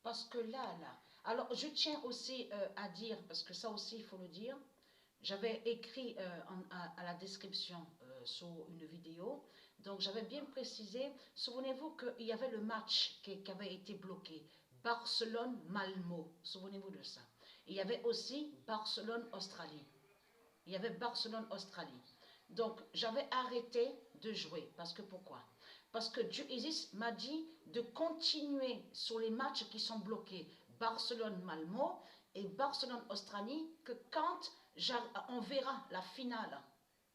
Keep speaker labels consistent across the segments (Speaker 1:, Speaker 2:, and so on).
Speaker 1: Parce que là. Alors, je tiens aussi à dire, parce que ça aussi, il faut le dire, j'avais écrit à la description sous une vidéo, donc j'avais bien précisé, souvenez-vous qu'il y avait le match qui avait été bloqué, Barcelone-Malmo, souvenez-vous de ça. Il y avait aussi Barcelone-Australie. Il y avait Barcelone-Australie. Donc, j'avais arrêté de jouer. Parce que pourquoi? Parce que Isis m'a dit de continuer sur les matchs qui sont bloqués, Barcelone-Malmo et Barcelone-Australie, que quand on verra la finale,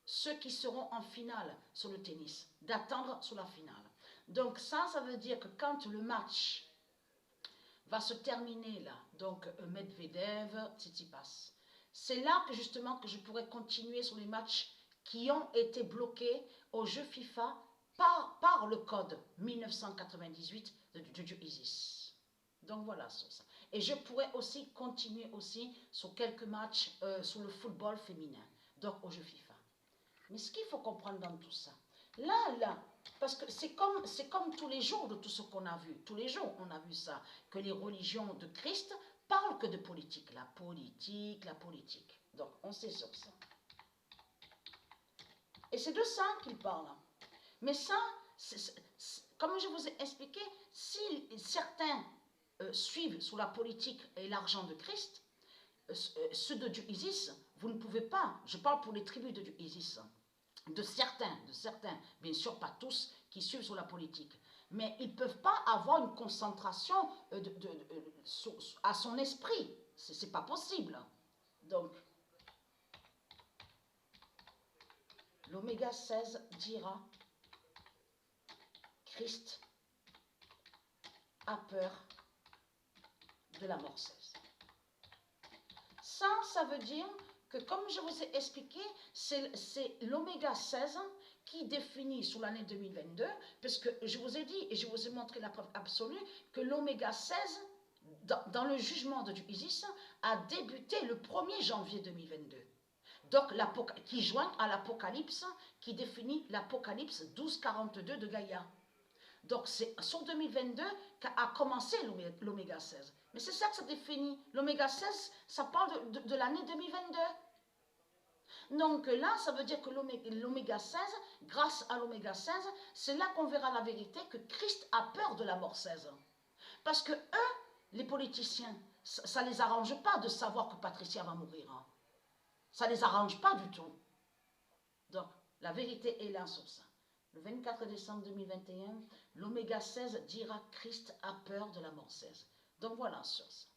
Speaker 1: ceux qui seront en finale sur le tennis, d'attendre sur la finale. Donc ça veut dire que quand le match va se terminer là, donc Medvedev, Tsitsipas, c'est là que justement que je pourrais continuer sur les matchs qui ont été bloqués au jeu FIFA par le code 1998 de ISIS. Donc voilà sur ça. Et je pourrais aussi continuer aussi sur quelques matchs sur le football féminin, donc au jeu FIFA. Mais ce qu'il faut comprendre dans tout ça, là, parce que c'est comme tous les jours de tout ce qu'on a vu. Tous les jours, on a vu ça, que les religions de Christ parlent que de politique. La politique, la politique. Donc, on sait sur ça. Et c'est de ça qu'il parle. Mais ça, comme je vous ai expliqué, si certains suivent sous la politique et l'argent de Christ, ceux de Dieu Isis, vous ne pouvez pas, je parle pour les tribus de Dieu Isis, de certains, bien sûr pas tous, qui suivent sur la politique, mais ils ne peuvent pas avoir une concentration à son esprit, c'est pas possible. Donc, l'oméga 16 dira, Christ a peur de la mort 16. Ça veut dire que, comme je vous ai expliqué, c'est l'oméga 16 qui définit sur l'année 2022, parce que je vous ai dit et je vous ai montré la preuve absolue que l'oméga 16, dans le jugement de Isis, a débuté le 1er janvier 2022. Donc, qui joint à l'Apocalypse, qui définit l'Apocalypse 1242 de Gaïa. Donc, c'est sur 2022 qu'a commencé l'oméga 16. Mais c'est ça que ça définit. L'oméga 16, ça parle de l'année 2022. Donc là, ça veut dire que l'oméga 16, grâce à l'oméga 16, c'est là qu'on verra la vérité que Christ a peur de la mort 16. Parce que eux, les politiciens, ça ne les arrange pas de savoir que Patricia va mourir. Hein. Ça ne les arrange pas du tout. Donc, la vérité est là sur ça. Le 24 décembre 2021, l'oméga 16 dira Christ a peur de la mort 16. Donc voilà sur ça.